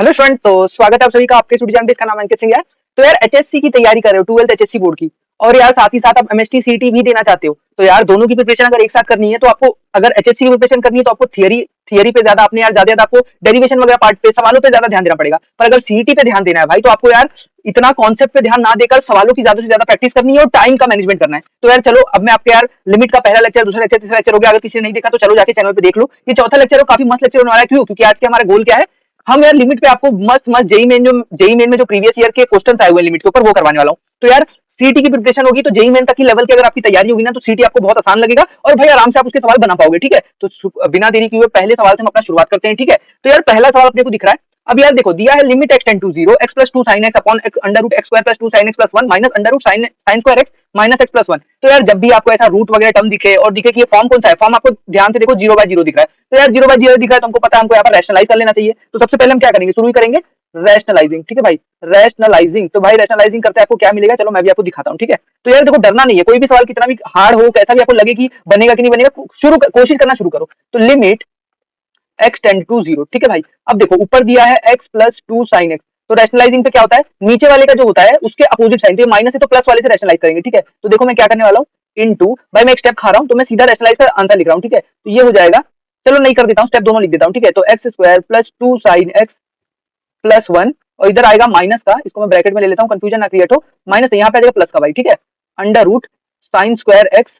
Hello student, तो स्वागत है आप सभी का आपके स्टूडियो चैनल। इसका नाम अंकित सिंह है। तो यार एचएससी की तैयारी कर रहे हो, 12th एचएससी बोर्ड की, और यार साथ ही साथ आप एमएसटी सीईटी भी देना चाहते हो। तो यार दोनों की प्रिपरेशन अगर एक साथ करनी है तो आपको, अगर एचएससी की प्रिपरेशन करनी है तो आपको थियरी थियरी पे ज्यादा, आपने यार ज्यादा आपको डेरिवेशन वगैरह पार्ट पे, सवालों पे ज्यादा ध्यान देना पड़ेगा। पर अगर सीईटी पे ध्यान देना है भाई, तो आपको यार इतना कॉन्सेप्ट पे ध्यान ना देकर सवालों की ज्यादा से ज्यादा प्रैक्टिस करनी है और टाइम का मैनेजमेंट करना है। तो यार चलो, अब मैं आपके यार लिमिट का पहला लेक्चर, दूसरा लेक्चर, तीसरा लेक्चर हो गया। अगर किसी ने नहीं देखा तो चलो जाके चैनल पे देख लो। ये चौथा लेक्चर है, काफी मस्त लेक्चर होने वाला है। क्यों? क्योंकि आज के हमारा गोल क्या है, हम यार लिमिट पे आपको मस्त मस्त जेई मेन में जो प्रीवियस ईयर के क्वेश्चन आए हुए हैं लिमिट के ऊपर, वो करवाने वाला हूँ। तो यार सीटी की प्रिपरेशन होगी तो जेई मेन तक की लेवल की अगर आपकी तैयारी होगी ना, तो सीटी आपको बहुत आसान लगेगा और भाई आराम से आप उसके सवाल बना पाओगे। ठीक है, तो बिना देरी किए हुए पहले सवाल से हम अपना शुरुआत करते हैं। ठीक है, तो यार पहला सवाल अपने को दिख रहा है। अब यार देखो, दिया है limit x tend to zero x plus two sine x upon x under root x square plus two sine x plus one minus under root sine sine square x minus x plus one. तो यार जब भी आपको ऐसा root वगैरह term दिखे और दिखे कि ये फॉर्म कौन सा है, फॉर्म आपको ध्यान से देखो, जीरो बाय जीरो दिख रहा है। तो यार जीरो बाय जीरो दिख रहा है तो हमको पता है हमको यहाँ पर रैशनलाइज कर लेना चाहिए। तो सबसे पहले हम क्या करेंगे, शुरू ही करेंगे रैशनलाइजिंग। ठीक है भाई, रैशनलाइजिंग। तो भाई रैशनलाइजिंग करते आपको क्या मिलेगा, चलो मैं भी आपको दिखाता हूँ। ठीक है, तो यार देखो, डरना नहीं है। कोई भी सवाल कितना भी हार्ड हो, कैसा भी आपको लगे कि बनेगा कि नहीं बनेगा, कोशिश करना शुरू करो। तो limit x tend to zero. ठीक है भाई, अब देखो ऊपर दिया है x plus two sine x. तो रैशनलाइजिंग पे क्या होता है, नीचे वाले का जो होता है उसके अपोजिट साइन, तो ये माइनस है तो प्लस वाले से रैशनलाइज करेंगे। ठीक है, तो देखो मैं क्या करने वाला हूँ, इनटू, भाई मैं एक स्टेप खा रहा हूँ तो मैं सीधा रैशनलाइज का आंसर लिख रहा हूँ। ठीक है, तो ये हो जाएगा, चलो नहीं कर देता हूँ, स्टेप दोनों लिख देता हूँ। ठीक है, तो x square plus two sine x plus one, और इधर आएगा माइनस का, इसको मैं ब्रैकेट में ले लेता हूँ, कंफ्यूजन ना क्रिएट हो। माइनस यहाँ पे आ जाएगा प्लस का भाई। ठीक है, under root sine square x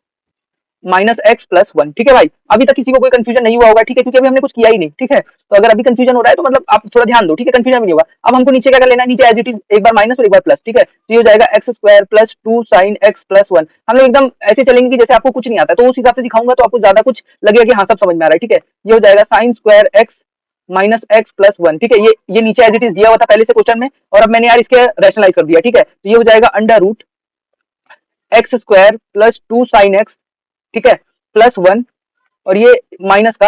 minus x plus one. ठीक है भाई, अभी तक किसी को कोई कंफ्यूजन नहीं हुआ होगा। ठीक है, क्योंकि अभी हमने कुछ किया ही नहीं। ठीक है, तो अगर अभी कंफ्यूजन हो रहा है तो मतलब आप थोड़ा ध्यान दो। ठीक है, कंफ्यूजन भी नहीं होगा। अब हमको नीचे क्या कर लेना है, नीचे एज इट इज एक बार माइनस और एक बार प्लस। ठीक है, तो ये हो जाएगा X square plus two sine x plus one. हम लोग एकदम ऐसे चलेंगे कि जैसे आपको कुछ नहीं आता है, तो उस हिसाब से दिखाऊंगा तो आपको ज्यादा कुछ लगेगा कि हाँ सब समझ में आ रहा है। ठीक है, ये हो जाएगा sign square x minus x plus one. ठीक है, ये नीचे एज इट इज दिया हुआ था पहले से क्वेश्चन में, और अब मैंने यार इसके रैशनलाइज कर दिया। ठीक है, तो ये हो जाएगा under root x square plus two sine x, ठीक है, प्लस वन, और ये माइनस का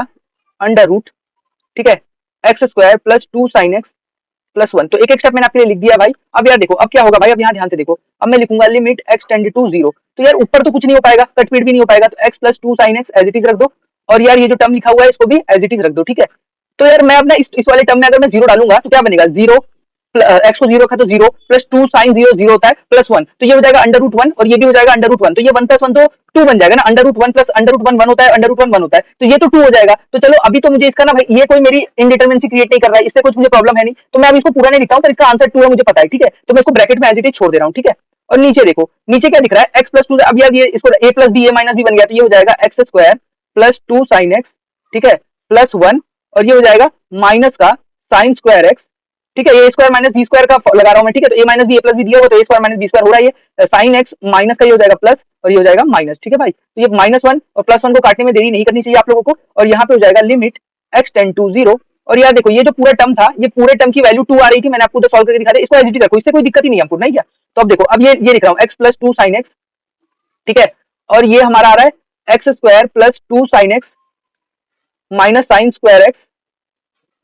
अंडर रूट, ठीक है, x square plus two sine x plus one. तो एक एक स्टेप मैंने आपके लिए लिख दिया भाई। अब यार देखो अब क्या होगा भाई, अब यहाँ ध्यान से देखो, अब मैं लिखूंगा limit x tend to zero. तो यार ऊपर तो कुछ नहीं हो पाएगा, कटपीट भी नहीं हो पाएगा, तो x plus two sine x as it is रख दो, और यार ये जो टर्म लिखा हुआ है इसको भी एज इट इज रख दो। ठीक है, तो यार मैं अपना इस वाले टर्म में अगर मैं जीरो डालूंगा तो क्या बनेगा, जीरो, एक्स को जीरो रखा तो zero, plus two sine zero zero होता है, प्लस वन, तो ये हो जाएगा अंडर रूट वन, और ये भी हो जाएगा अंडर रूट वन। तो ये वन प्लस वन तो टू बन जाएगा ना, under root one plus under root one one होता है, अंडर रूट वन वन होता है, तो ये तो टू हो जाएगा। तो चलो अभी तो मुझे इसका ना भाई, ये कोई मेरी इनडिटर्मिनेसी क्रिएट नहीं कर रहा है, इससे कुछ मुझे प्रॉब्लम है नहीं, तो मैं अभी इसको पूरा नहीं लिखता हूँ, पर इसका आंसर टू है मुझे पता है। ठीक है, तो मैं इसको ब्रैकेट में एज इट इज छोड़ दे रहा हूँ। ठीक है, और नीचे देखो, नीचे क्या दिख रहा है, एक्स प्लस टू। अब यार ये इसको ए प्लस बी ए माइनस बी बन गया, तो ये हो जाएगा X square plus two sine x, ठीक है, प्लस वन, और ये हो जाएगा माइनस का साइन स्क्वायर एक्स। ठीक है, ए स्क्वायर माइनस बी स्क्वायर का लगा रहा हूं मैं। ठीक है, तो ए माइनस बी ए प्लस बी दिया हुआ, तो ए स्क्वायर माइनस बी स्क्वायर हो रहा है, ये साइन एक्स माइनस का ये हो जाएगा प्लस, और ये हो जाएगा माइनस। ठीक है भाई, तो ये माइनस वन और प्लस वन को काटने में देरी नहीं करनी चाहिए आप लोगों को, और यहाँ पे हो जाएगा limit x tend to zero. और यार देखो, ये जो पूरा टर्म था, ये पूरे टर्म की वैल्यू टू आ रही थी, मैंने आपको सॉल्व करके दिखा दिया, इसको एज रखो, इससे कोई दिक्कत ही नहीं है हमको, नहीं क्या। तो अब देखो, अब ये लिख रहा हूँ x plus two sine x, ठीक है, और ये हमारा आ रहा है x square plus two sine x minus sign square x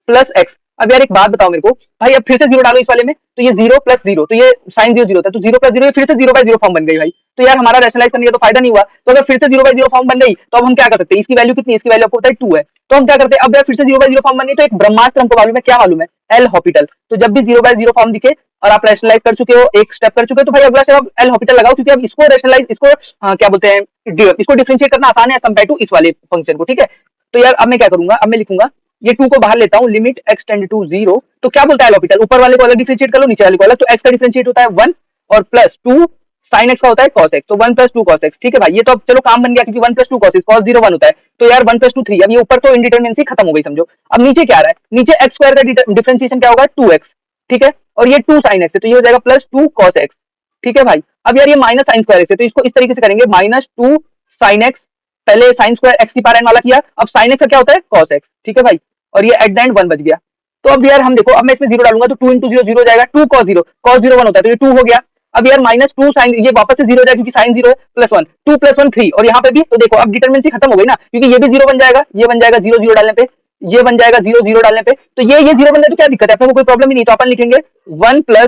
plus x. अब यार एक बात बताओ मेरे को भाई, अब फिर से जीरो डालो इस वाले में, तो ये जीरो प्लस जीरो, तो ये साइन जीरो जीरो होता है, तो जीरो प्लस जीरो, फिर से जीरो बाय जीरो फॉर्म बन गई भाई। तो यार हमारा रैशनलाइज करने का तो फायदा नहीं हुआ। तो अगर फिर से जीरो बाय जीरो फॉर्म बन गई तो अब हम क्या कर सकते हैं, इसकी वैल्यू कितनी है, इसकी वैल्यू आपको होता है टू है, तो हम क्या करते हैं, अब यार फिर से जीरो बाय जीरो फॉर्म बन गई, तो एक ब्रह्मास्त्र हमको मालूम है, क्या मालूम है, एल हॉपिटल। तो जब भी जीरो बाय जीरो फॉर्म दिखे और आप रैशनलाइज कर चुके हो, एक स्टेप कर चुके हो, तो भाई अगला स्टेप एल हॉपिटल लगाओ, क्योंकि अब इसको रैशनलाइज, इसको क्या बोलते हैं, इसको डिफरेंशिएट करना आसान है कंपेयर टू इस वाले फंक्शन को। ठीक है, तो यार अब मैं क्या करूंगा, अब मैं लिखूंगा, ये टू को बाहर लेता हूँ, limit x tend to zero. तो क्या बोलता है लॉपिटल, ऊपर वाले को अलग डिफरेंशिएट कर लो, नीचे वाले को अलग, तो एक्स का डिफरेंशिएट होता है वन, और प्लस टू साइन एक्स का होता है कॉस एक्स, तो one plus two cos x. ठीक है भाई, ये तो अब चलो काम बन गया, क्योंकि one plus two cos x, cos zero one होता है, तो यार वन प्लस टू थ्री। अब ये ऊपर तो इंडिटरमिनेसी खत्म हो गई समझो। अब नीचे क्या आ रहा है, नीचे एक्स स्क्वायर का डिफरेंशिएशन क्या होगा, टू एक्स, ठीक है, और ये टू साइन एक्स है, तो ये हो जाएगा प्लस टू कॉस एक्स। ठीक है भाई, अब यार ये माइनस साइन स्क्वायर एक्स है, तो इसको इस तरीके से करेंगे, माइनस टू साइन एक्स, पहले साइन स्क्वायर एक्स की पावर एन वाला किया, अब साइन एक्स का क्या होता है, कॉस एक्स। ठीक है भाई, और ये एट द एंड वन बच गया। तो अब यार हम देखो, अब मैं इसमें जीरो डालूंगा तो टू इंटू जीरो जीरो जाएगा, टू कॉस जीरो वन होता है, तो ये टू हो गया। अब यार माइनस टू साइन, ये वापस से जीरो हो जाएगा क्योंकि साइन जीरो है, plus one, two plus one three, और यहाँ पे भी तो देखो अब डिटरमिनेसी खत्म हो गई ना, क्योंकि ये भी जीरो बन जाएगा, ये बन जाएगा जीरो जीरो डालने पे, ये बन जाएगा जीरो जीरो डालने पे, तो ये जीरो बन जाए तो क्या दिक्कत है, अपने को कोई प्रॉब्लम ही नहीं। तो अपन लिखेंगे वन प्लस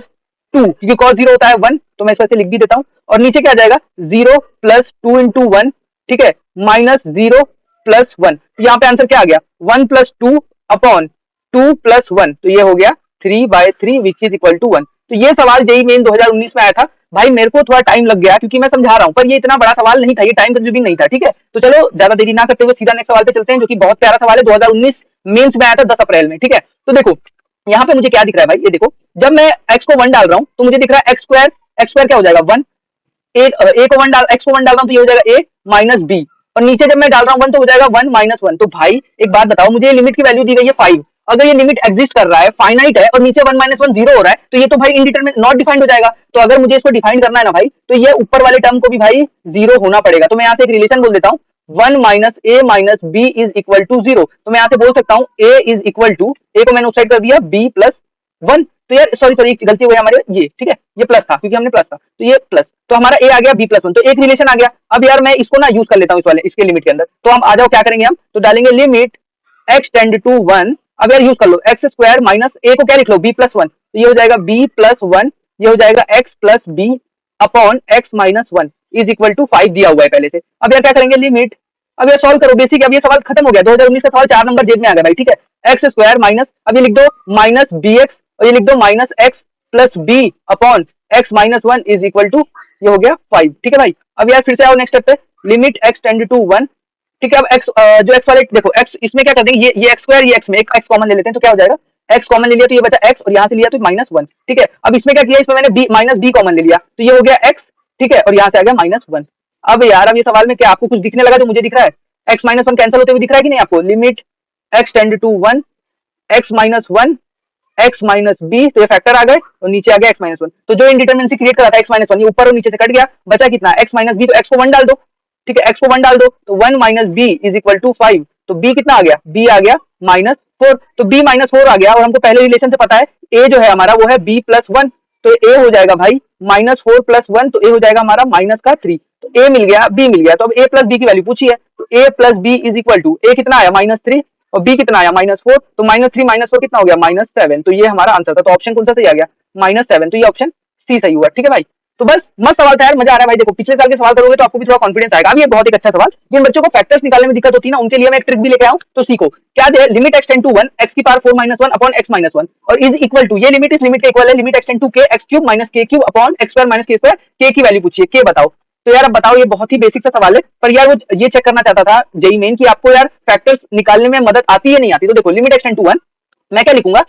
टू, क्योंकि कॉस जीरो होता है वन, तो मैं इस वजह से लिख भी देता हूँ, और नीचे क्या आ जाएगा, zero plus two into one, ठीक है, माइनस जीरो प्लस वन। यहाँ पे आंसर क्या आ गया, one plus two upon two plus one, तो ये हो गया 3/3 विच इज इक्वल टू 1। तो ये सवाल जेईई मेन 2019 में आया था भाई। मेरे को थोड़ा टाइम लग गया क्योंकि मैं समझा रहा हूँ, पर ये इतना बड़ा सवाल नहीं था, ये टाइम कंज्यूमिंग नहीं था, ठीक है। तो चलो ज्यादा देरी ना करते हुए सीधा नेक्स्ट सवाल पे चलते हैं, जो कि बहुत प्यारा सवाल है, 2019 मेंस में आया था 10 अप्रैल में, ठीक है। तो देखो यहाँ पे मुझे क्या दिख रहा है भाई, ये देखो जब मैं x को 1 डाल रहा हूँ तो मुझे दिख रहा है x स्क्वायर क्या हो जाएगा 1, ए को 1 डाल x को 1 डाल रहा हूँ तो ये हो जाएगा a माइनस बी, और नीचे जब मैं डाल रहा हूँ 1 तो हो जाएगा 1 माइनस 1। तो भाई एक बात बताओ, मुझे ये लिमिट की वैल्यू दी गई है 5, अगर ये लिमिट एग्जिस्ट कर रहा है, फाइनाइट है, और नीचे 1 माइनस 1 जीरो हो रहा है, तो ये तो भाई इनडिटरमिनेट नॉट डिफाइंड हो जाएगा। तो अगर मुझे इसको डिफाइन करना है ना भाई, तो ये ऊपर वाले टर्म को भी भाई जीरो होना पड़ेगा। तो मैं यहाँ से एक रिलेशन बोल देता हूँ, 1 minus A minus b is equal to 0। तो मैं यहाँ से बोल सकता हूँ a is equal to, a को मैंने उस साइड कर दिया b प्लस 1। तो यार सॉरी गलती हुई हमारे, ये ठीक है, ये प्लस था क्योंकि हमने प्लस था, तो ये प्लस, तो हमारा a आ गया b प्लस 1, तो एक रिलेशन आ गया। अब यार मैं इसको ना यूज कर लेता हूँ इस वाले इसके लिमिट के अंदर। तो हम आ जाओ क्या करेंगे, हम तो डालेंगे लिमिट x टेंड टू 1। अब यार यूज कर लो एक्स स्क्वायर माइनस ए को क्या लिख लो b प्लस 1, तो ये हो जाएगा b प्लस 1, ये हो जाएगा x plus b upon x minus 1 is equal to 5 दिया हुआ है पहले से। अब यार क्या करेंगे लिमिट, अब ये सॉल्व करो बेसिक। अब ये सवाल खत्म हो गया, 2019 का सवाल 4 नंबर जेब में आ गया भाई, ठीक है। एक्स स्क्वायर माइनस, अब ये लिख दो माइनस बी एक्स, और ये लिख दो minus x plus b upon x minus 1 is equal to, ये हो गया 5, ठीक है भाई। अब यार फिर से आओ नेक्स्ट स्टेप पे, लिमिट एक्स टेंड टू 1, ठीक है। अब एक्स जो एक्स वाले देखो एक्स, इसमें क्या कर देंगे, ये एक्स स्क्वायर, ये एक्स में एक एक्स कॉमन ले लेते हैं, तो क्या हो जाएगा, एक्स कॉमन ले लिया तो ये बचा एक्स, और यहाँ से लिया तो माइनस 1, ठीक है। अब इसमें क्या किया, इसमें मैंने बी माइनस बी कॉमन ले लिया, तो ये हो गया एक्स, ठीक है, और यहाँ से आ गया माइनस 1। अब यार अब ये सवाल में क्या आपको कुछ दिखने लगा, जो मुझे दिख रहा है, एक्स माइनस 1 कैंसिल होते हुए दिख रहा है कि नहीं आपको, limit x tend to 1 x minus 1 x minus b, तो ये फैक्टर आ गए और नीचे आ गया एक्स माइनस 1। तो जो इंडिटरमिनेंसी क्रिएट करा था एक्स माइनस 1, ये ऊपर और नीचे से कट गया, बचा कितना एक्स माइनस बी, तो एक्स को 1 डाल दो, ठीक है, एक्स को 1 डाल दो, तो 1 minus b is equal to 5। तो बी कितना आ गया, बी आ गया माइनस 4, तो बी माइनस 4 आ गया, और हमको पहले रिलेशन से पता है ए जो है हमारा वो है बी प्लस 1, तो ए हो जाएगा भाई माइनस 4 प्लस 1, तो ए हो जाएगा हमारा माइनस का 3। तो ए मिल गया, बी मिल गया, तो अब ए प्लस बी की वैल्यू पूछी है, तो A plus B is equal to, A कितना आया माइनस 3 और बी कितना आया माइनस 4, तो माइनस 3 माइनस 4 कितना हो गया माइनस 7। तो ये हमारा आंसर था, तो ऑप्शन कौन सा सही आ गया, माइनस 7, तो ये ऑप्शन सी सही हुआ, ठीक है भाई। तो बस मस्त सवाल था यार, मजा आ रहा है भाई। देखो पिछले साल के सवाल करोगे तो आपको भी थोड़ा कॉन्फिडेंस आएगा। अभी एक बहुत एक अच्छा सवाल, जिन बच्चों को फैक्टर्स निकालने में दिक्कत होती है ना, उनके लिए मैं एक ट्रिक भी लेके आऊं, तो सीखो क्या है, limit x tend to 1 X की power 4 minus 1 upon x minus 1 और इज इक्वल टू, ये लिमिट इस लिमिट के इक्वल है, limit x tend to K X cube minus K cube upon X square minus K square, K की value पूछिए, के बताओ। तो यार अब बताओ, ये बहुत ही बेसिक सा सवाल है, पर यार वो ये चेक करना चाहता था जेईई मेन कि आपको यार फैक्टर्स निकालने में मदद आती है नहीं आती। तो देखो लिमिट एक्स टेंड टू 1, मैं क्या लिखूंगा,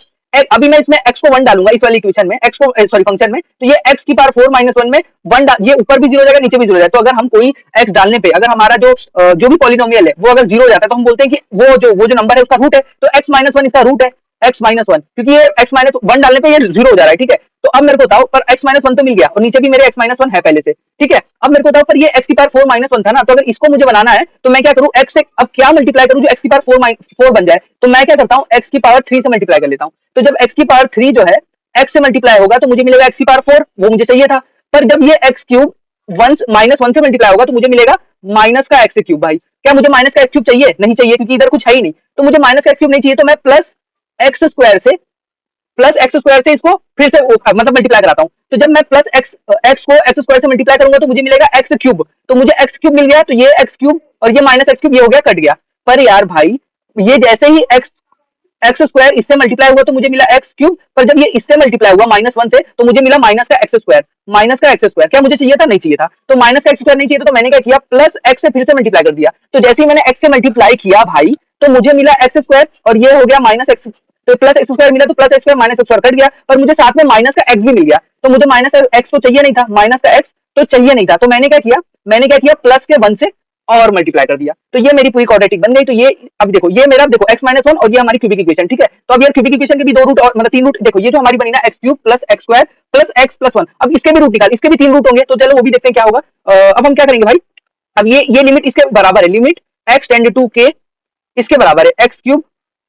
अभी मैं इसमें x को 1 डालूंगा इस वाली इक्वेशन में, x को सॉरी फंक्शन में, तो ये x की पावर 4 माइनस 1 में 1 ये ऊपर भी 0 हो जाएगा नीचे भी 0 हो जाएगा। तो अगर हम कोई x डालने पे अगर हमारा जो भी पॉलिनोमियल है वो अगर 0 हो जाता है, तो हम बोलते हैं कि वो जो नंबर है उसका रूट है, तो x माइनस 1 इसका रूट है, x माइनस 1, क्योंकि ये x माइनस 1 डालने पे ये 0 हो जा रहा है, ठीक है। तो अब मेरे को बताओ, पर x माइनस 1 तो मिल गया और नीचे भी मेरे x माइनस 1 है पहले से, ठीक है। अब मेरे को बताओ, पर ये x की पावर 4 माइनस 1 था ना, तो अगर इसको मुझे बनाना है तो मैं क्या करूं, x से अब क्या मल्टीप्लाई करूं जो x की पावर 4 बन जाए, तो मैं क्या करता हूं, x की पावर 3 से मल्टीप्लाई कर लेता हूं। तो जब x की पावर 3 जो है x से मल्टीप्लाई होगा तो मुझे मिलेगा x की पावर 4, वो मुझे चाहिए था। पर जब ये x क्यूब माइनस 1 से मल्टीप्लाई होगा तो मुझे मिलेगा माइनस का x क्यूब। भाई क्या मुझे माइनस का x क्यूब चाहिए, नहीं चाहिए, क्योंकि इधर कुछ है ही नहीं, तो मुझे माइनस का x क्यूब नहीं चाहिए, तो मैं प्लस एक्स स्क्वायर से इसको फिर से मतलब मल्टीप्लाई कराता हूं। तो जब मैं प्लस एक्स को एक्स स्क्वायर से मल्टीप्लाई करूंगा तो मुझे मिलेगा एक्स क्यूब, तो मुझे एक्स क्यूब मिल गया, तो ये एक्स क्यूब और ये माइनस एक्स क्यूब ये हो गया, कट गया। पर यार भाई ये जैसे ही एक्स स्क्वायर इससे मल्टीप्लाई हुआ तो मुझे मिला एक्स क्यूब, पर जब ये इससे मल्टीप्लाई हुआ माइनस 1 से तो मुझे मिला माइनस का एक्स स्क्वायर। क्या मुझे चाहिए था, नहीं चाहिए था, तो माइनस का एक्स स्क्वायर नहीं चाहिए था, तो मैंने क्या किया, प्लस एक्स से फिर से मल्टीप्लाई कर दिया। तो जैसे ही मैंने एक्स से मल्टीप्लाई किया भाई, तो मुझे मिला एक्स स्क्वायर और ये हो गया माइनस एक्स, तो प्लस एक्स स्क्वायर मिला, तो plus x square minus x square cut गया, और मुझे साथ में माइनस का एक्स भी मिल गया। तो मुझे माइनस एक्स तो चाहिए नहीं था, माइनस का एक्स तो चाहिए नहीं था, तो मैंने क्या किया प्लस के 1 से और मल्टीप्लाई कर दिया, तो ये मेरी पूरी क्वाड्रेटिक बन गई। तो ये अब देखो, ये मेरा देखो x माइनस 1 और ये हमारी क्यूबिक इक्वेशन, ठीक है। तो अब यार क्यूबिक इक्वेशन के भी 2 रूट और मतलब 3 रूट, देखो ये जो हमारी बनी ना x cube plus x square plus x plus 1, अब इसके भी रूट निकाल, इसके भी 3 रूट होंगे, तो चलो वो भी देखते हैं क्या होगा। अब हम क्या करेंगे भाई, अब ये लिमिट इसके बराबर है, लिमिट एक्स टेंड टू के इसके बराबर है x cube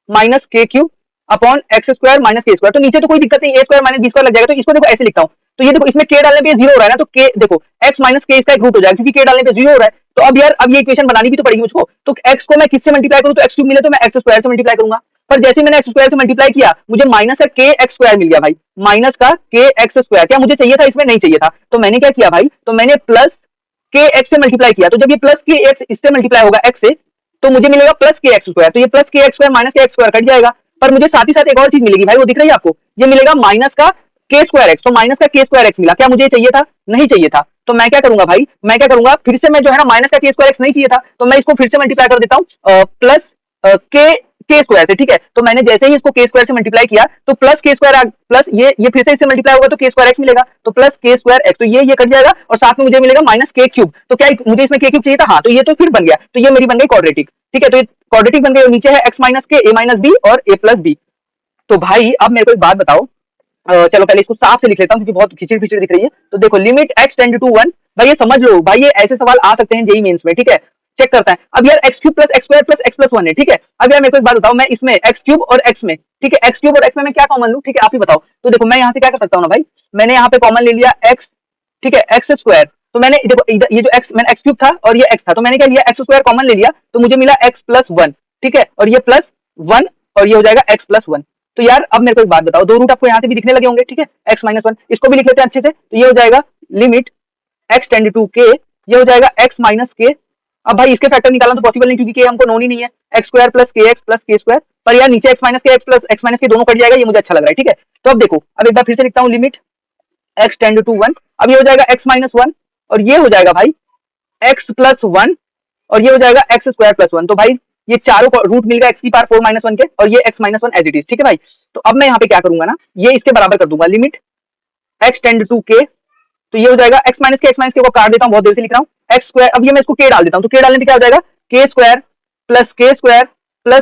minus K cube upon X square minus K square. तो नीचे तो कोई दिक्कत नहीं, ए स्क्वायर माइनस बी स्क्वायर लग जाएगा, तो इसको देखो ऐसे लिखता हूं, तो ये देखो इसमें के डालने पे 0 हो रहा है ना, तो के देखो x माइनस के इसका एक रूट हो जाएगा, क्योंकि के डालने पे 0 हो रहा है। तो अब यार अब ये इक्वेशन बनानी भी तो पड़ेगी मुझको, तो x को मैं किससे मल्टीप्लाई करूं, तो x क्यूब मिले तो मैं एक्स स्क्वायर से मल्टीप्लाई करूंगा, पर जैसे मैंने एक्स स्क्वायर से मल्टीप्लाई किया मुझे माइनस का के एक्स स्क्वायर मिल गया भाई, माइनस का के एक्स स्क्वायर। क्या मुझे चाहिए था, इसमें नहीं चाहिए था, तो मैंने क्या किया भाई, तो मैंने प्लस के एक्स से मल्टीप्लाई किया, तो जब ये प्लस के एक्स इससे मल्टीप्लाई होगा एक्स से, तो मुझे मिलेगा प्लस के एक्स स्क्वायर, तो ये प्लस के एक्स स्क्वायर माइनस के एक्स स्क्वायर कट जाएगा। पर मुझे साथ ही साथ एक और चीज मिलेगी भाई, वो दिख रही है आपको, ये मिलेगा माइनस का के स्क्वायर एक्स। तो माइनस का के स्क्वायर एक्स मिला, क्या मुझे चाहिए था? नहीं चाहिए था। तो मैं क्या करूंगा भाई, मैं क्या करूंगा, फिर से मैं जो है ना माइनस का के स्क्वायर एक्स नहीं चाहिए था, तो मैं इसको फिर से मल्टीप्लाई कर देता हूँ प्लस के स्क्वायर से, ठीक है। तो मैंने जैसे ही इसको के स्क्वायर से मल्टीप्लाई किया तो प्लस के स्क्वायर प्लस ये फिर से इससे मल्टीप्लाई होगा तो के स्क्वायर एक्स मिलेगा, तो प्लस के स्क्वायर एक्स, तो ये कट जाएगा और साथ में मुझे मिलेगा माइनस के क्यूब। तो क्या मुझे इसमें के क्यूब चाहिए था? हाँ, तो ये तो फिर बन गया, तो ये मेरी बन गई क्वाड्रेटिक, ठीक है। तो ये क्वाड्रेटिक बन गई और नीचे है एक्स माइनस के, ए माइनस बी और ए प्लस बी। तो भाई अब मेरे को एक बात बताओ, चलो पहले इसको साफ से लिख लेता हूँ क्योंकि बहुत खिचड़ी खिचड़ी दिख रही है। तो देखो लिमिट एक्स टेंड टू 1, भाई ये समझ लो भाई, ये ऐसे सवाल आ सकते हैं जेई मेंस में, ठीक है। चेक करता है अब यार, x cube plus x square plus x plus 1 है, ठीक है। अब यार मेरे को एक बात बताओ, मैं इसमें एक्स क्यूब और एक्स में, ठीक है, एक्स क्यूब और एक्स में मैं क्या कॉमन लूं, ठीक है, आप ही बताओ। तो देखो मैं यहाँ से क्या कर सकता हूँ ना भाई, मैंने यहाँ पे कॉमन ले लिया एक्स, ठीक है, एक्स स्क्वायर। तो मैंने देखो ये जो एक्स, मैंने एक्स क्यूब था और ये एक्स था, तो मैंने क्या लिया, एक्स स्क्वायर कॉमन ले लिया, तो मुझे मिला एक्स प्लस 1, ठीक है, और ये प्लस 1 और ये हो जाएगा एक्स प्लस 1। तो यार अब मेरे को एक बात बताओ, दो रूट आपको यहाँ से भी दिखने लगे होंगे, ठीक है, एक्स माइनस 1, इसको भी लिख लेते हैं अच्छे से। तो ये हो जाएगा लिमिट एक्स टेंड टू के, ये हो जाएगा एक्स माइनस के। अब भाई इसके फैक्टर निकालना तो पॉसिबल नहीं क्योंकि के हमको नोन ही नहीं है, एक्स स्क्वायर प्लस के स्क्वायर, पर यार नीचे एक्स माइनस के एक्स प्लस एक्स माइनस के दोनों कट जाएगा, ये मुझे अच्छा लग रहा है, ठीक है। तो अब देखो, अब एक बार फिर से लिखता हूँ लिमिट एक्स टेंड टू 1, अब ये हो जाएगा एक्स माइनस 1 और ये हो जाएगा भाई एक्स प्लस 1 और ये हो जाएगा एक्स स्क्वायर प्लस 1। तो भाई ये चारों रूट मिल गया एक्स की पावर 4 माइनस 1 के, और ये x minus 1 as it is, ठीक है भाई। तो अब मैं यहाँ पे क्या करूंगा ना, ये इसके बराबर कर दूंगा लिमिट एक्स टेंड टू के, तो ये हो जाएगा एक्स माइनस के को काट देता हूँ, बहुत देर से लिख रहा हूँ, एक्स स्क्वायर, अब ये मैं इसको के डाल देता हूँ, तो के डालने पे क्या हो जाएगा, के स्क्वायर प्लस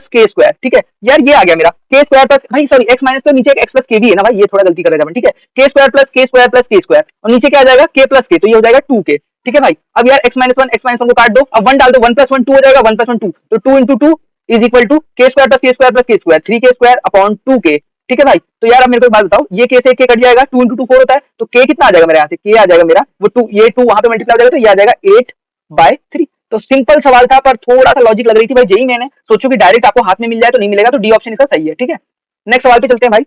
के स्क्वायर, ठीक है। यार ये आ गया मेरा के स्क्वायर प्लस, भाई सॉरी, एक्स माइनस के नीचे एक एक्स प्लस के भी है ना भाई, ये थोड़ा गलती कर रहा था, ठीक है, के स्क्वायर प्लस के स्क्वायर और नीचे क्या आ जाएगा, के प्लस के, तो ये हो जाएगा 2 के, ठीक है भाई। अब यार एक्स माइनस वन को काट दो, अब 1 डाल दो, 1 प्लस 1 2 हो जाएगा, 1 प्लस 1 2, तो 2 इंटू 2 इज इक्वल टू के स्क्वायर प्लस के स्क्वायर 3 के स्क्वायर अपॉन 2 के, ठीक है भाई। तो यार अब मेरे को एक बात बताओ, ये के से के कट जाएगा, 2 इंटू 2 4 होता है, तो के कितना आ जाएगा मेरे यहाँ से, के आ जाएगा मेरा वो 2, ये 2 वहां पे मल्टीप्लाई हो जाएगा, तो ये आ जाएगा 8/3। तो सिंपल सवाल था पर थोड़ा सा लॉजिक लग रही थी भाई, जेई मैंने सोचो कि डायरेक्ट आपको हाथ में मिल जाए तो नहीं मिलेगा, तो डी ऑप्शन इसका सही है, ठीक है। नेक्स्ट सवाल पे चलते हैं भाई।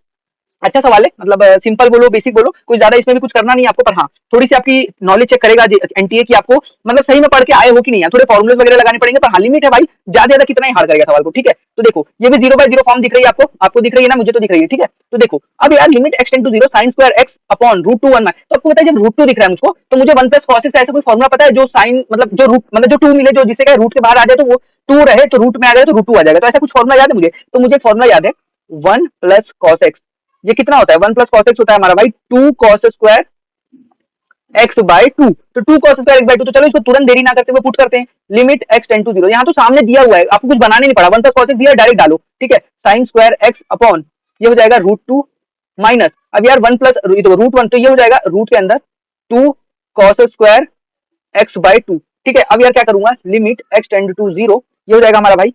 अच्छा सवाल है, मतलब सिंपल बोलो बेसिक बोलो, कुछ ज्यादा इसमें भी कुछ करना नहीं है आपको, पर हाँ थोड़ी सी आपकी नॉलेज चेक करेगा एनटीए की, आपको मतलब सही में पढ़ के आए हो कि नहीं है, थोड़े फॉर्मुले वगैरह लगाने पड़ेंगे, पर हाँ लिमिट है भाई, ज्यादा कितना ही हार्ड करेगा सवाल को, ठीक है। तो देखो ये भी 0/0 फॉर्म दिख रही है आपको दिख रही है ना, मुझे तो दिख रही है, ठीक है। तो देखो अब यार limit x tend to 0 sine square x upon root 2 1, तो आपको पता है जब रूट 2 दिख रहा है मुझको, तो मुझे 1 प्लस कॉस एक्स ऐसा कोई फॉर्मुला पता है जो साइन मतलब जो रूट मतलब जो 2 मिले, जो जिससे क्या रूट के बाहर आ जाए तो वो 2 रहे, तो रूट में आ जाए तो रूट 2 आ जाएगा, तो ऐसा कुछ फॉर्मुला याद है मुझे, तो मुझे फॉर्मुला याद है 1 प्लस कॉस एक्स, ये कितना होता है, 1 प्लस कॉस एक्स होता है हमारा भाई 2 कॉस स्क्वायर एक्स बाय 2, तो 2 कॉस स्क्वायर एक्स बाय 2। तो चलो इसको तुरंत देरी ना करते हुए पुट करते हैं, लिमिट एक्स टेंड टू 0, यहाँ तो सामने दिया हुआ है, आपको कुछ बनाने नहीं पड़ा, 1 प्लस कॉस एक्स दिया डायरेक्ट डालो, ठीक है, साइन स्क्वायर एक्स अपॉन ये हो जाएगा रूट 2 माइनस, अब यार 1 प्लस रूट 1, तो ये हो जाएगा रूट के अंदर 2 कॉस स्क्वायर एक्स बाय 2, ठीक है। अब यार क्या करूंगा, लिमिट एक्स टेंड टू 0, ये हो जाएगा हमारा भाई,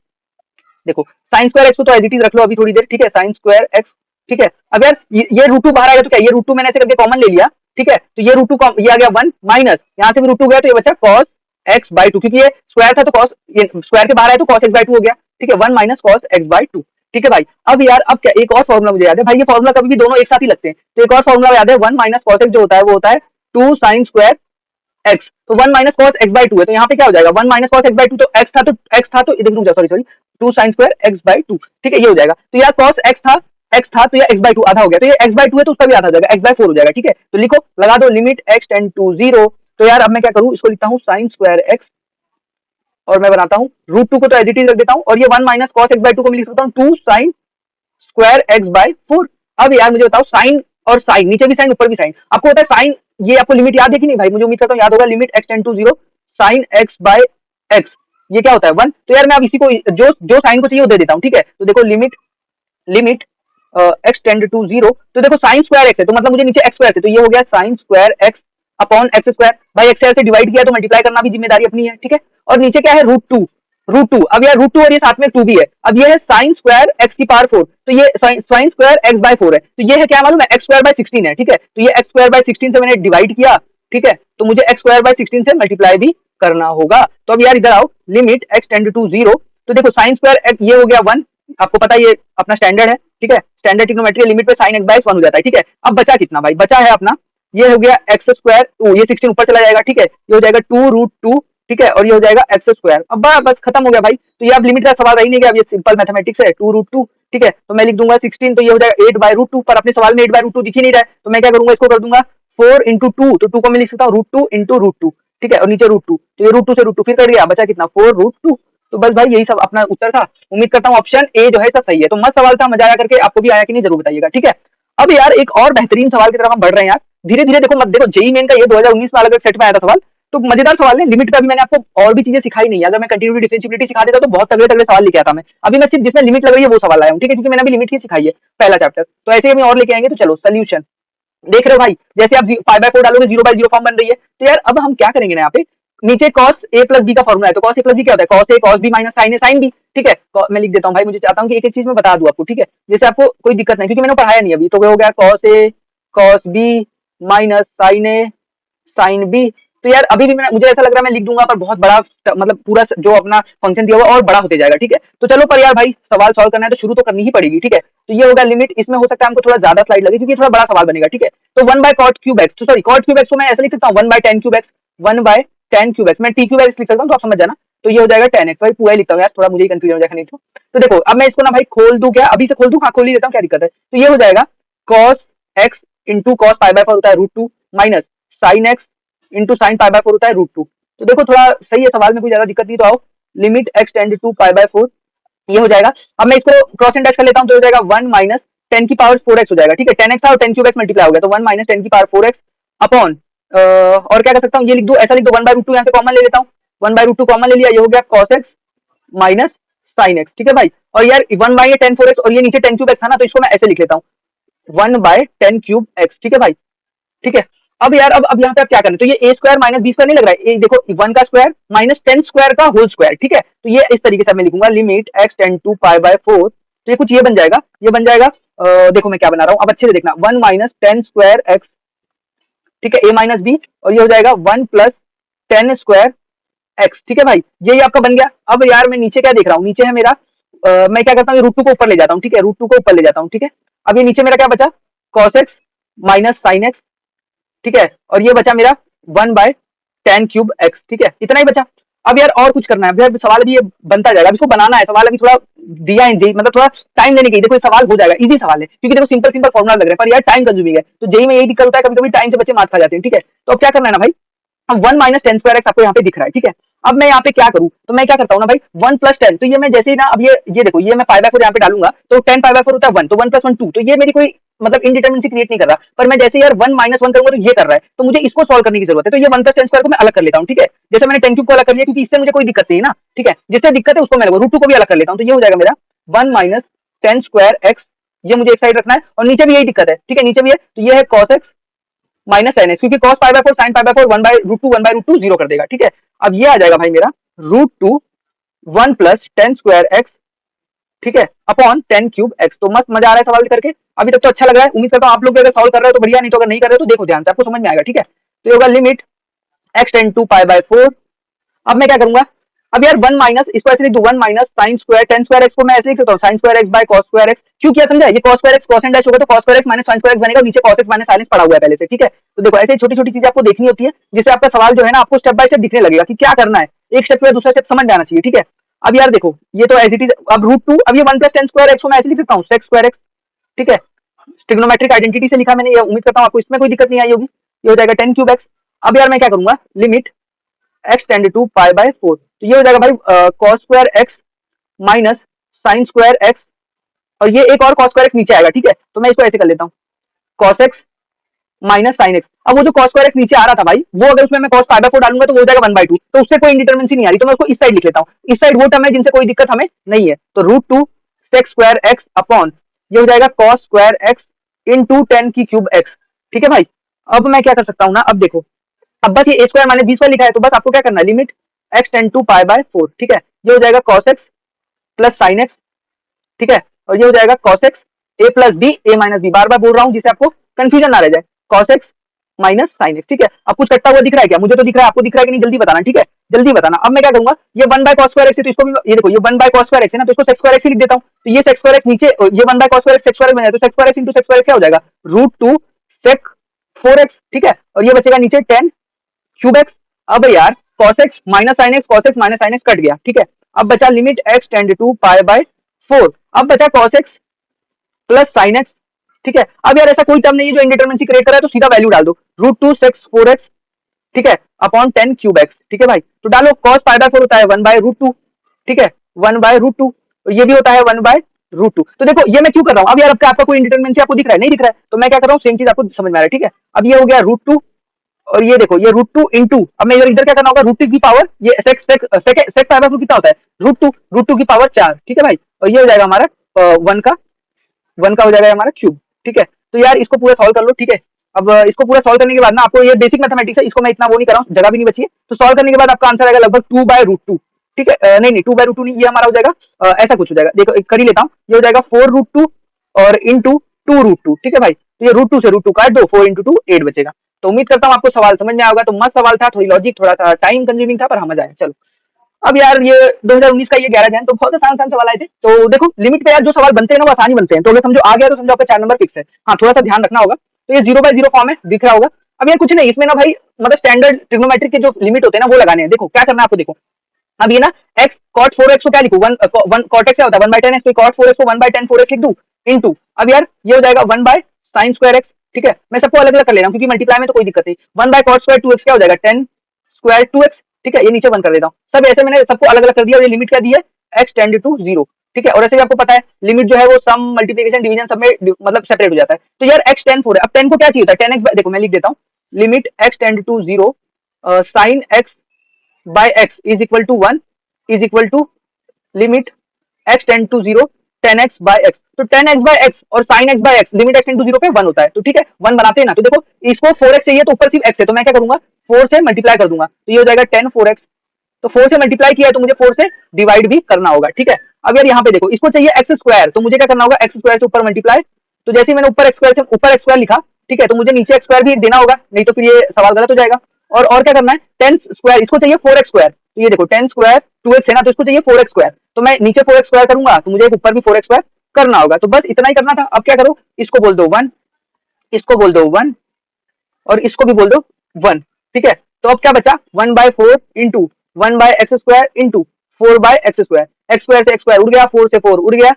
देखो साइन स्क्वायर एक्स को तो एज इट इज रख लो अभी थोड़ी देर, ठीक है, साइन स्क्वायर एक्स, ठीक है। अब यार ये रूट 2 बाहर आएगा तो क्या, ये रूट 2 मैंने ऐसे करके कॉमन ले लिया, ठीक है, तो ये रूट 2 ये आ गया 1 माइनस, यहाँ से भी रूट 2 गया तो ये बचा cos x बाय 2, क्योंकि ये स्क्वायर था तो cos, ये स्क्वायर के बाहर आया तो cos x बाय 2 हो गया, ठीक है, 1 माइनस cos x बाय 2, ठीक है भाई। अब यार अब क्या, एक और फॉर्मुला मुझे याद है भाई, ये फॉर्मुला कभी भी दोनों एक साथ ही लगते हैं, तो एक और फॉर्मुला याद है 1 माइनस cos x जो होता है वो होता है 2 साइन स्क्वायर x, तो 1 माइनस cos x बाय 2 है, तो यहाँ पे क्या हो जाएगा 1 माइनस cos x बाय 2, तो x था तो इधर रुक जाओ, sorry 2 sine square x by 2, ठीक है, ये हो जाएगा। तो यार cos x था तो ये x बाय 2 आधा हो गया, तो ये x बाय 2 है तो उसका भी आधा हो जाएगा, x बाय 4 हो जाएगा, ठीक है। तो लिखो लगा दो लिमिट x टेंड टू 0, तो यार अब मैं क्या करूँ, इसको लिखता हूँ साइन स्क्वायर x और मैं बनाता हूँ रूट 2 को तो एज इट इज रख देता हूँ, और ये 1 माइनस cos x बाय 2 को मैं लिख सकता हूँ 2 साइन स्क्वायर x बाय 4। अब यार मुझे बताओ साइन और साइन, नीचे भी साइन ऊपर भी साइन, आपको होता है साइन, ये आपको लिमिट याद है कि नहीं भाई, मुझे उम्मीद करता हूँ याद होगा, limit x tend to 0 sine x by x, ये क्या होता है 1, तो यार मैं अब इसी को जो साइन को चाहिए वो दे देता हूँ, ठीक है। तो देखो लिमिट x टेंड टू 0, तो देखो साइन स्क्वायर x है तो मतलब मुझे नीचे x स्क्वायर है, तो ये हो गया sign square x upon X square, भाई एक्स से डिवाइड किया तो मल्टीप्लाई करना भी जिम्मेदारी अपनी है, ठीक है। और नीचे क्या है रूट 2, अब यार रूट 2 और ये साथ में 2 भी है, अब ये है साइन स्क्वायर एक्स की पावर 4, तो ये साइन स्क्वायर एक्स बाय 4 है, तो ये है क्या मालूम है, एक्स स्क्वायर बाय 16 है, ठीक है। तो ये एक्स स्क्वायर बाय 16 से मैंने डिवाइड किया, ठीक है, तो मुझे एक्स स्क्वायर बाय 16 से मल्टीप्लाई भी करना होगा। तो अब यार इधर आओ, लिमिट एक्स टेंड टू 0, तो देखो साइन स्क्वायर ये हो गया 1, आपको पता है ये अपना स्टैंडर्ड है, ठीक है, स्टैंडर्ड ट्रिग्नोमेट्री लिमिट पे साइन एक्स बाय 1 हो जाता है, ठीक है। अब बचा कितना भाई, बचा है अपना, ये हो गया एक्स स्क्वायर 2, ये 16 ऊपर चला जाएगा, ठीक है, ये हो जाएगा 2 रूट 2, ठीक है, और ये हो जाएगा एक्स स्क्वायर। अब बस खत्म हो गया भाई। तो ये अब लिमिट का सवाल रही नहीं गया, अब ये सिंपल मैथमेटिक्स है, 2√2। ठीक है, तो मैं लिख दूंगा 16, तो ये हो जाएगा 8/√2, पर अपने सवाल में 8/√2 दिख ही नहीं रहा है, तो मैं क्या करूंगा, इसको कर दूंगा 4 × 2, तो 2 को मैं लिख सकता हूँ √2 × √2। ठीक है, और नीचे √2, तो ये √2 से √2 फिर कट गया, बचा कितना 4√2। तो बस भाई यही सब अपना उत्तर था। उम्मीद करता हूँ ऑप्शन ए जो है सब सही है। तो मस्त सवाल था, मजा आया करके। आपको भी आया कि नहीं जरूर बताइएगा। ठीक है, अब यार एक और बेहतरीन सवाल की तरफ हम बढ़ रहे हैं यार, धीरे धीरे। देखो मत देखो, जेई मेन का ये 2019 में अलग अलग सेट में आया था सवाल, तो मजेदार सवाल है। लिमिट का भी मैंने आपको और भी चीजें सिखाई नहीं है, अगर मैं कंटिन्यूटी डिफरेंशिएबिलिटी सिखा देता तो बहुत तगड़े तगड़े सवाल लेके आता मैं। अभी मैं सिर्फ जिसमें लिमिट लग रही है वो सवाल आया हूँ। ठीक है, क्योंकि मैंने अभी लिमिट ही सिखाई है पहला चैप्टर, तो ऐसे ही हम और लेके आएंगे। तो चलो सोल्यूशन देख रहे हो भाई, जैसे आप 5/4 डालोगे 0/0 फॉर्म बन रही है। तो यार अब हम क्या करेंगे ना, यहाँ पे नीचे cos a + b का फॉर्मूला है, तो cos a + b क्या होता है, cos a cos b minus sin a sin b। ठीक है, मैं लिख देता हूँ भाई, मुझे चाहता हूँ कि एक एक चीज में बता दूं आपको। ठीक है, जैसे आपको कोई दिक्कत नहीं, क्योंकि मैंने पढ़ाया नहीं अभी, तो वो हो गया cos a cos b minus sin a sin b। तो यार अभी भी मुझे ऐसा लग रहा है मैं लिख दूंगा, पर बहुत बड़ा मतलब पूरा जो अपना फंक्शन दिया हुआ और बड़ा होते जाएगा। ठीक है, तो चलो, पर यार भाई सवाल सॉल्व करना है तो शुरू तो करनी ही पड़ेगी। ठीक है, तो ये होगा लिमिट। इसमें हो सकता है हमको थोड़ा ज्यादा स्लाइड लगे, क्योंकि थोड़ा बड़ा सवाल बनेगा। ठीक है, तो 1/cot3x, तो सॉरी cot3x को मैं ऐसे लिख सकता हूँ 1/tan3x, 1/tan3x। मैं t3x लिख सकता हूँ, तो आप समझ जाना। तो ये हो जाएगा tan x। भाई पूरा ही लिखता हूँ यार, थोड़ा मुझे कंफ्यूजन हो जाएगा नहीं तो देखो अब मैं इसको ना भाई खोल दूं क्या, अभी से खोल दूं, हाँ खोल ही देता हूँ, क्या दिक्कत है। तो ये हो जाएगा cos x इंटू cos π/4 होता है √2 minus sin x into sin π/4 होता है √2। तो देखो थोड़ा सही है सवाल में, कोई ज्यादा दिक्कत नहीं। तो आओ लिमिट x टेंड टू π/4, ये हो जाएगा। अब मैं इसको क्रॉस एंड डैश कर लेता हूँ, तो हो जाएगा 1 माइनस 10⁴x हो जाएगा। ठीक है, 10x था और 10³ मल्टीप्लाई हो गया, तो 1 माइनस 10⁴x अपॉन और क्या कर सकता हूँ, ये लिख दो, ऐसा लिख दो 1/√2, यहाँ से कॉमन ले लेता हूँ, 1/√2 कॉमन ले लिया, ये हो गया cos x minus sin x। ठीक है भाई, और यार 1/10⁴x और ये नीचे 10³ था ना, तो इसको मैं ऐसे लिख लेता हूँ 1/10³ x। ठीक है भाई, ठीक है। अब यार अब यहाँ पे आप क्या करना है, तो ये a square minus b square नहीं लग रहा है, ये देखो 1 का स्क्वायर माइनस 10 स्क्वायर का होल स्क्वायर। ठीक है, तो ये इस तरीके से मैं लिखूंगा लिमिट x टेंड टू π/4। तो ये कुछ ये बन जाएगा, ये बन जाएगा देखो मैं क्या बना रहा हूँ, अब अच्छे से देखना, 1 माइनस 10 स्क्वायर x, ठीक है, a माइनस b, और ये हो जाएगा 1 प्लस 10 स्क्वायर x। ठीक है भाई, यही आपका बन गया। अब यार मैं नीचे क्या देख रहा हूँ, नीचे है मेरा मैं क्या करता हूँ, √2 को ऊपर ले जाता हूँ। ठीक है, √2 को ऊपर ले जाता हूँ। ठीक है, अब ये नीचे मेरा क्या बचा, cos x minus sin x। ठीक है, और ये बचा मेरा 1/tan3x। ठीक है, इतना ही बचा। अब यार और कुछ करना है भैया, सवाल अभी ये बनता जाएगा, अब इसको बनाना है, सवाल अभी थोड़ा दिया है जेई, मतलब थोड़ा टाइम लेने की। देखो ये सवाल हो जाएगा, इजी सवाल है, क्योंकि देखो सिंपल सिंपल फॉर्मुला लग रहा है, पर यार टाइम कंज्यूमिंग है। तो जेई में यही दिक्कत होता है, कभी कभी टाइम से बच्चे मार्क्स खा जाते हैं। ठीक है, तो अब क्या करना है ना भाई, अब 1 माइनस 10 स्क्वायर एक्स आपको यहाँ पे दिख रहा है। ठीक है, अब मैं यहाँ पे क्या करूँ, तो मैं क्या करता हूँ ना भाई 1 प्लस 10, तो ये मैं जैसे ही ना, अब ये देखो, ये मैं π/4 यहाँ पे डालूंगा, तो 10 π/4 होता है 1, तो 1 प्लस 1 2, तो ये मेरी कोई मतलब इनडिटर्मिनेसी क्रिएट नहीं कर रहा, पर मैं जैसे यार 1 माइनस 1 करूंगा तो ये कर रहा है, तो मुझे इसको सॉल्व करने की जरूरत है। तो ये 1 प्लस 10 स्क्वायर को मैं अलग कर लेता हूँ। ठीक है, जैसे मैंने 10³ को अलग कर लिया, क्योंकि इससे मुझे कोई दिक्कत नहीं है ना। ठीक है, जिससे दिक्कत है उसको मैं √2 को भी अलग कर लेता हूँ, तो ये हो जाएगा मेरा 1 माइनस 10 स्क्वायर एक्स, ये मुझे एक साइड रखना है, और नीचे भी यही दिक्कत है। ठीक है, नीचे भी है, तो ये है cos x minus sin x, क्योंकि cos π/4 sin π/4 1/√2 0 कर देगा। ठीक है, अब ये आ जाएगा भाई मेरा √2 1 प्लस 10 स्क्वायर एक्स, ठीक है, अपॉन 10³ x। तो मस्त मजा आ रहा है सवाल करके, अभी तक तो अच्छा लग रहा है। उम्मीद करता हूँ आप लोग अगर सॉल्व कर रहे हो तो बढ़िया, नहीं तो अगर नहीं कर रहे हो तो देखो ध्यान से, आपको समझ में आएगा। ठीक है, तो ये होगा लिमिट x टेंड टू π/4। अब मैं क्या करूंगा, अब यार 1 माइनस, इसको ऐसे लिख दूं 1 minus sine square 10 square x को मैं ऐसे लिख सकता हूँ sign square x by cos square x. क्यों किया समझा, ये cos square x cos and dash होगा, तो cos square x minus sign square x बनेगा, नीचे cos x minus sine x पड़ा हुआ है पहले से। ठीक है, तो देखो ऐसे छोटी छोटी चीजें आपको देखनी होती है, जिससे आपका सवाल जो है ना आपको स्टेप बाय स्टेप दिखने लगेगा कि क्या करना है, एक स्टेप या दूसरा स्टेप समझ जाना चाहिए। ठीक है, अब यार देखो ये तो एज इट इज, अब √2, अब ये 1 प्लस 10 स्क्वायर एक्स को मैं ऐसे लिख सकता हूँ सेक्स स्क्वायर एक्स। ठीक है, ट्रिग्नोमेट्रिक आइडेंटिटी से लिखा मैंने, ये उम्मीद करता हूँ आपको इसमें कोई दिक्कत नहीं आई होगी। ये हो जाएगा 10³ x। अब यार मैं क्या करूंगा, लिमिट x टेंड टू π/4, तो ये हो जाएगा भाई cos square x minus sign square x, और ये एक और cos स्क्वायर एक्स नीचे आएगा। ठीक है, तो मैं इसको ऐसे कर लेता हूँ cos x minus sine x. अब वो जो cos स्क्वायर एक्स नीचे आ रहा था भाई, वो अगर उसमें मैं cos π/4 डालूंगा तो वो हो जाएगा 1/2, तो उससे कोई इंडिटर्मिनेसी नहीं आ रही, तो मैं उसको इस साइड लिख लेता हूँ। इस साइड वो टर्म है जिनसे कोई दिक्कत हमें नहीं है, तो √2 सेक्स स्क्वायर एक्स अपॉन ये हो जाएगा cos square x into 10³ x। ठीक है भाई, अब मैं क्या कर सकता हूँ ना, अब देखो, अब बस ये a square minus b square लिखा है, तो बस आपको क्या करना है, लिमिट x टेंड टू π/4। ठीक है, ये हो जाएगा cos x plus sine x. ठीक है, और ये हो जाएगा cos x a plus b a minus b, बार बार बोल रहा हूँ जिससे आपको कंफ्यूजन ना रह जाए, cos x minus sine x. ठीक है, अब कुछ कटता हुआ दिख रहा है क्या, मुझे तो दिख रहा है, आपको दिख रहा है कि नहीं, जल्दी बताना। ठीक है, जल्दी बताना। अब मैं क्या करूंगा, ये 1/cos स्क्वायर एक्स है, तो इसको भी ये देखो, ये 1/cos स्क्वायर एक्स है ना, तो इसको सेक्स स्क्वायर एक्स ही लिख देता हूँ। तो ये सेक्स स्क्वायर एक्स नीचे, ये 1/cos square x sex square बन जाएगा, तो sex square x into sex square x क्या हो जाएगा, √2 sec 4x। ठीक है, और ये बचेगा नीचे 10³ x। अब यार cos x minus sine x, cos x minus sine x cut गया, ठीक है। अब बचा limit x tend to pi by 4, अब बचा cos x plus sine x, ठीक है। अब यार ऐसा कोई टर्म नहीं है जो इंडिटरमिनेसी क्रिएट कर रहा है, तो सीधा वैल्यू डाल दो, root two sec four x, ठीक है, अपॉन 10 क्यूब एक्स, ठीक है भाई। तो डालो cos पाई बाय 4 होता है 1 बाय रूट टू, ठीक है, 1 बाय रूट टू, ये भी होता है 1 बाय रूट टू। तो देखो ये मैं क्यों कर रहा हूँ, अब यार आपका कोई इंडिटरमिनेसी आपको दिख रहा है, नहीं दिख रहा है, तो मैं क्या कर रहा हूँ, सेम चीज आपको समझ में आ रहा है, ठीक है। अब ये हो गया रूट टू, और ये देखो ये रूट टू इंटू, अब मैं इधर क्या करना होगा, रूट टू की पावर, ये सेक सेक सेक सेक पाई बाय कितना होता है, रूट टू की पावर 4, ठीक है भाई। और ये हो जाएगा हमारा वन का हो जाएगा हमारा क्यूब, ठीक है। तो यार इसको पूरा सॉल्व कर लो, ठीक है। अब इसको पूरा सॉल्व करने के बाद ना, आपको ये बेसिक मैथमेटिक्स है, इसको मैं इतना वो नहीं कर रहा हूँ, जगह भी नहीं बची है, तो सॉल्व करने के बाद आपका आंसर आएगा लगभग 2 बाय रूट टू, ठीक है। नहीं 2 बाय रूट टू नहीं, ये हमारा हो जाएगा ऐसा कुछ हो जाएगा, देखो एक कर ही लेता हूँ, ये हो जाएगा 4 रूट टू और इंटू 2 रूट टू, ठीक है भाई। तो ये रूट टू से रूट टू काट दो, 4 इंटू 2 8 बचेगा। तो उम्मीद करता हूँ आपको सवाल समझ में आएगा। तो मस्त सवाल था, थोड़ी लॉजिक, थोड़ा सा टाइम कंज्यूमिंग था, पर समझ आया। चलो अब यार ये 2019 का ये 11 जैन, तो बहुत आसान आसान सवाल आए थे। तो देखो लिमिट पे यार जो सवाल बनते हैं ना वो आसानी बनते हैं, तो अगर समझो आ गया तो समझो आपका 4 नंबर फिक्स है। हाँ थोड़ा सा ध्यान रखना होगा। तो ये 0 बाय 0 फॉर्म है, दिख रहा होगा। अब यार कुछ नहीं इसमें ना भाई, मतलब स्टैंडर्ड ट्रिग्नोमेट्रिक के जो लिमिट होते हैं ना वो लगाने हैं। देखो क्या करना है आपको, देखो अब ये ना x cot 4x को क्या लिखूं, 1 cot x क्या होता है 1 बाय 10x, तो cot 4x को 1 बाय 10 4x लिख दूं इनटू, अब यार ये हो जाएगा 1 बाय sin स्क्वायर x, ठीक है। मैं सबको अलग अलग कर ले रहा हूं क्योंकि मल्टीप्लाई में तो कोई दिक्कत नहीं। 1 बाय cot स्क्वायर 2x क्या हो जाएगा 10 स्क्वायर 2x, ठीक है। ये नीचे 1 कर देता हूं, सब ऐसे मैंने सबको अलग अलग कर दिया। और ये लिमिट क्या दी है, x टेंड टू 0, ठीक है। और ऐसे भी आपको पता है लिमिट जो है वो सम मल्टीप्लिकेशन डिवीजन सब में मतलब सेपरेट हो जाता है। तो यार x टेन 4 है, अब 10 को क्या चाहिए था 10x, देखो मैं लिख देता हूँ, limit x tend to 0 sine x by x is equal to 1 is equal to limit x tend to 0 10x by x। तो 10x बाय x और sin x by x limit x tend to 0 पे 1 होता है, तो ठीक है 1 बनाते हैं ना। तो देखो इसको 4x चाहिए तो ऊपर सिर्फ x है, तो मैं क्या करूंगा 4 से मल्टीप्लाई कर दूंगा, तो ये हो जाएगा 10 4x। तो 4 से मल्टीप्लाई किया है तो मुझे 4 से डिवाइड भी करना होगा, ठीक है। अब यार यहाँ पे देखो इसको चाहिए एक्स स्क्वायर, तो मुझे क्या करना होगा एक्स स्क्वायर से ऊपर मल्टीप्लाई। तो जैसे मैंने ऊपर एक्स स्क्वायर से ऊपर एक्स स्क्वायर लिखा, ठीक है, तो मुझे नीचे एक्स स्क्वायर भी देना होगा, नहीं तो फिर ये सवाल गलत हो जाएगा। और क्या करना है 10 स्क्वायर, इसको चाहिए 4x स्क्वायर, तो ये देखो 10 स्क्वायर 2x है ना, तो इसको चाहिए 4x स्क्वायर, तो मैं नीचे 4x स्क्वायर करूंगा तो मुझे ऊपर भी 4x स्क्वायर करना होगा। तो बस इतना ही करना था। अब क्या करो, इसको बोल दो 1, इसको बोल दो 1 और इसको भी बोल दो 1, ठीक है। तो अब क्या बचा 1 by 4 into 1 by x square into 4 by x square, x square से एक्स स्क्वायर उड़ गया, 4 से 4 उड़ गया,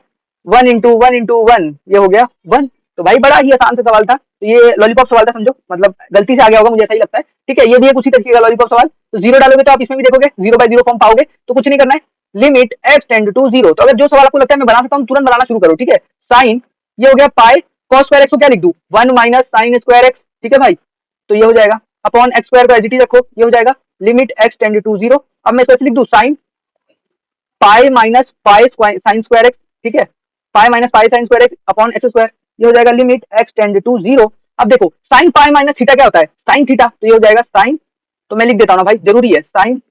1 इंटू 1 इंटू 1 ये हो गया 1। तो भाई बड़ा ही आसान सा सवाल था, तो ये लॉलीपॉप सवाल था समझो, मतलब गलती से आ गया होगा मुझे ऐसा ही लगता है, ठीक है। ये भी एक उसी तरीके का लॉलीपॉप सवाल। तो 0 डालोगे तो आप इसमें भी देखोगे 0 बाय 0 फॉर्म पाओगे, तो कुछ नहीं करना है, लिमिट x टेंड टू 0। तो अगर जो सवाल आपको लगता है मैं बना सकता हूँ तुरंत बनाना शुरू करो, ठीक है। साइन ये हो गया पाई cos स्क्वायर x को क्या लिख दूं 1 माइनस साइन स्क्वायर x, ठीक है भाई। तो ये हो जाएगा अपॉन एक्स स्क्वायर को एज इट इज रखो, ये हो जाएगा लिमिट x टेंड टू 0। अब मैं इसको लिख दूं sine pi minus pi sine square x, ठीक है, pi minus pi sine square x upon X square, ये हो जाएगा लिमिट x टेंड टू 0। अब देखो साइन पाई माइनस थीटा क्या होता है साइन थीटा, तो ये हो जाएगा साइन, तो मैं लिख देता हूँ ना भाई, जरूरी है साइन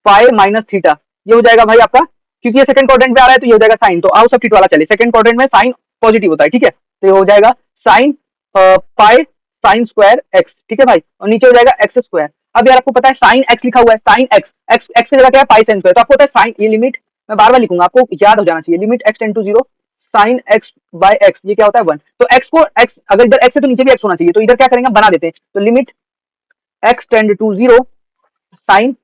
पाई माइनस थीटा, ये हो जाएगा भाई आपका, क्योंकि ये सेकंड क्वाड्रेंट में आ रहा है तो ये हो जाएगा साइन, तो आओ सब वाला चले, सेकंड क्वाड्रेंट में साइन पॉजिटिव होता है, ठीक है। तो ये हो जाएगा sign pi sine square x, ठीक है भाई, और नीचे हो जाएगा एक्स स्क्वायर। अब यार आपको पता है साइन एक्स लिखा हुआ है, साइन एक्स एक्स एक्स की जगह क्या है पाई साइन स्क्वायर, तो आपको पता है साइन, ये लिमिट मैं बार बार लिखूंगा आपको याद हो जाना चाहिए, limit x tend to 0 sine x by x, ये क्या होता है 1। तो एक्स को एक्स, अगर इधर एक्स है तो नीचे भी एक्स होना चाहिए, तो इधर क्या करेंगे बना देते हैं, तो limit x tend to 0 sine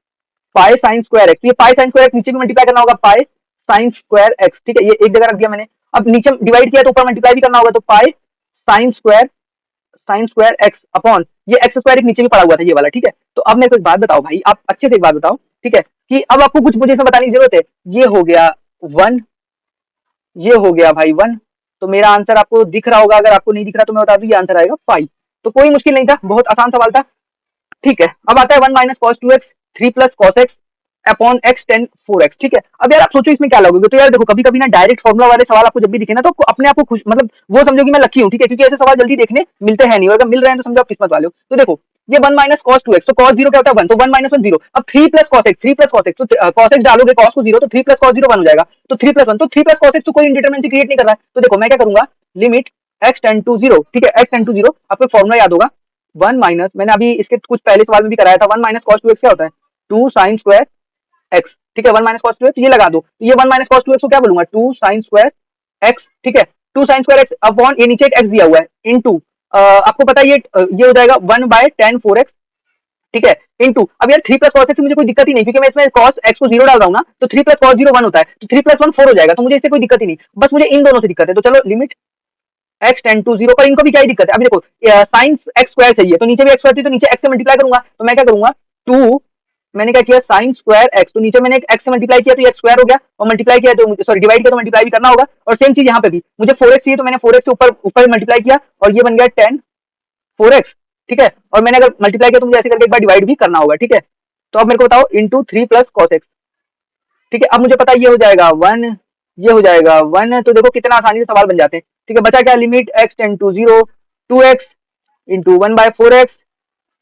pi sine square x, ये पाई साइन स्क्वायर नीचे भी मल्टीप्लाई करना होगा पाई साइन स्क्वायर एक्स, ठीक है, ये एक जगह रख दिया मैंने। अब नीचे डिवाइड किया तो ऊपर मल्टीप्लाई भी करना होगा, तो पाई साइन स्क्वायर एक्स अपॉन ये एक्स स्क्वायर एक नीचे भी पड़ा हुआ था ये वाला, ठीक है। तो अब मेरे को एक बात बताओ भाई, आप अच्छे से एक बात बताओ, ठीक है, कि अब आपको कुछ मुझे इसमें बताने की जरूरत है। ये हो गया 1, ये हो गया भाई 1, तो मेरा आंसर आपको दिख रहा होगा, अगर आपको नहीं दिख रहा तो मैं बता दूं ये आंसर आएगा 5। तो कोई मुश्किल नहीं था, बहुत आसान सवाल था, ठीक है। अब आता है 1 minus cos 2x 3 plus cos x upon x ten 4x, ठीक है। अब यार आप सोचो इसमें क्या लगोगे, तो यार देखो कभी कभी ना डायरेक्ट फॉर्मुला वाले सवाल आपको जब भी दिखे ना तो अपने आप को खुश, मतलब वो समझो कि मैं लकी हूँ, ठीक है, क्योंकि ऐसे सवाल जल्दी देखने मिलते हैं नहीं, और अगर मिल रहे हैं तो समझो आप किस्मत वाले हो। तो देखो ये 1 माइनस कॉस 2x, तो कॉस 0 क्या होता है 1, तो 1 माइनस 1 0। अब 3 plus cos x, 3 plus cos x, तो कॉस एक्स डालोगे कॉस को 0, तो 3 प्लस कॉस 0 1 हो जाएगा, तो 3 प्लस 1, तो 3 प्लस कॉस एक्स तो कोई इंडिटरमिनेसी क्रिएट नहीं कर रहा है। तो देखो मैं क्या करूंगा, लिमिट x टेंड टू 0, ठीक है, x टेंड टू 0, आपको फॉर्मुला याद होगा 1 माइनस, मैंने अभी इसके कुछ पहले सवाल में भी कराया था, 1 माइनस कॉस 2x क्या होता है 2 साइन स्क्वायर एक्स, ठीक है, 1 माइनस कॉस 2x, ये लगा दो, ये 1 माइनस कॉस 2x को क्या बोलूंगा 2 साइन स्क्वायर एक्स, ठीक है, 2 साइन स्क्वायर एक्स अपॉन ये नीचे एक x दिया हुआ है इनटू आपको पता है ये हो जाएगा 1 बाय 10 4x, ठीक है, इनटू अब यार 3 प्लस कॉस एक्स मुझे कोई दिक्कत ही नहीं, क्योंकि मैं इसमें कॉस एक्स को 0 डाल रहा हूँ ना, तो 3 प्लस कॉस 0 1 होता है, तो 3 प्लस 1 4 हो जाएगा, तो मुझे इससे कोई दिक्कत ही नहीं, बस मुझे इन दोनों से दिक्कत है। तो चलो लिमिट एक्स टेंड टू 0, पर इनको भी क्या ही दिक्कत है, अभी देखो साइन एक्स स्क्वायर चाहिए, तो नीचे भी एक्स स्क्वायर चाहिए, तो नीचे एक्स से मल्टीप्लाई करूंगा, तो मैं क्या करूंगा 2, मैंने क्या किया साइन स्क्वायर एक्स, तो नीचे मैंने एक्स से मल्टीप्लाई किया तो ये एक्स स्क्वायर हो गया, और मल्टीप्लाई किया तो सॉरी डिवाइड किया तो मल्टीप्लाई भी करना होगा, और सेम चीज यहाँ पे भी मुझे 4x चाहिए, तो मैंने 4x से ऊपर ऊपर मल्टीप्लाई किया और ये बन गया 10 4x, ठीक है, और मैंने अगर मल्टीप्लाई किया तो मुझे ऐसे करके एक बार डिवाइड भी करना होगा, ठीक है। तो अब मेरे को बताओ इंटू 3 प्लस कॉस एक्स, ठीक है, अब मुझे पता है ये हो जाएगा 1, ये हो जाएगा 1, तो देखो कितना आसानी से सवाल बन जाते हैं, ठीक है। बचा क्या, limit x tend to 0 2x into 1/4x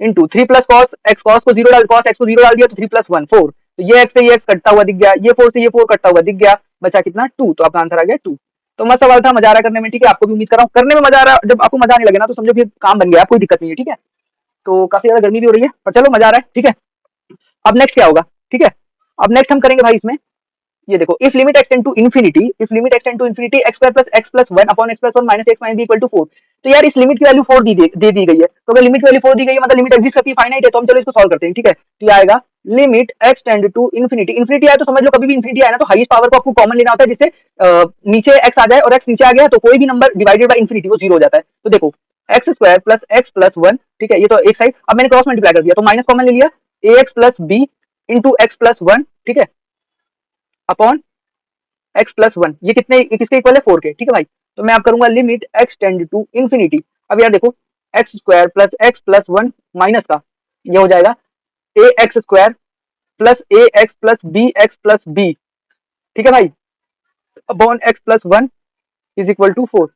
into 3 plus cos x, cos को 0 डाल, कॉस एक्स को 0 डाल दिया तो 3 प्लस 1 4, तो ये एक्स से ये एक्स कटता हुआ दिख गया, ये 4 से ये 4 कटता हुआ दिख गया, बचा कितना 2, तो आपका आंसर आ गया 2। तो मस्त सवाल था, मजा आ रहा करने में, ठीक है, आपको भी उम्मीद कर रहा हूँ करने में मजा आ रहा है, जब आपको मजा आने लगे ना तो समझो फिर काम बन गया, कोई दिक्कत नहीं है, ठीक है। तो काफी ज्यादा गर्मी भी हो रही है, पर चलो मजा आ रहा है, ठीक है। अब नेक्स्ट क्या होगा, ठीक है, अब नेक्स्ट हम करेंगे भाई इसमें, ये देखो if limit x tend to infinity, if limit x tend to infinity x square plus x plus 1 upon x plus 1 minus x minus b equal to 4, तो यार इस लिमिट की वैल्यू 4 दे दी गई है, तो अगर लिमिट वैल्यू 4 दी गई है मतलब लिमिट एग्जिस्ट करती है, फाइनाइट है, तो हम चलो इसको सॉल्व करते हैं, ठीक है। तो ये आएगा limit x tend to infinity, infinity आया तो समझ लो कभी भी इन्फिनिटी आया ना तो हाईएस्ट पावर को आपको कॉमन लेना होता है, जिससे नीचे एक्स आ जाए और एक्स नीचे आ गया तो कोई भी नंबर डिवाइडेड बाय इन्फिनिटी वो 0 हो जाता है। तो देखो x square plus x plus 1, ठीक है, ये तो एक साइड, अब मैंने क्रॉस मल्टीप्लाई कर दिया तो माइनस कॉमन ले लिया, A X plus B into X plus 1, ठीक है, अपॉन एक्स प्लस 1, ये कितने ये किसके इक्वल है 4 के, ठीक है भाई। तो मैं आप करूंगा limit x tend to infinity, अब यार देखो x square plus x plus 1 minus का ये हो जाएगा A X square plus A X plus B X plus B, ठीक है भाई, upon x plus 1 is equal to 4,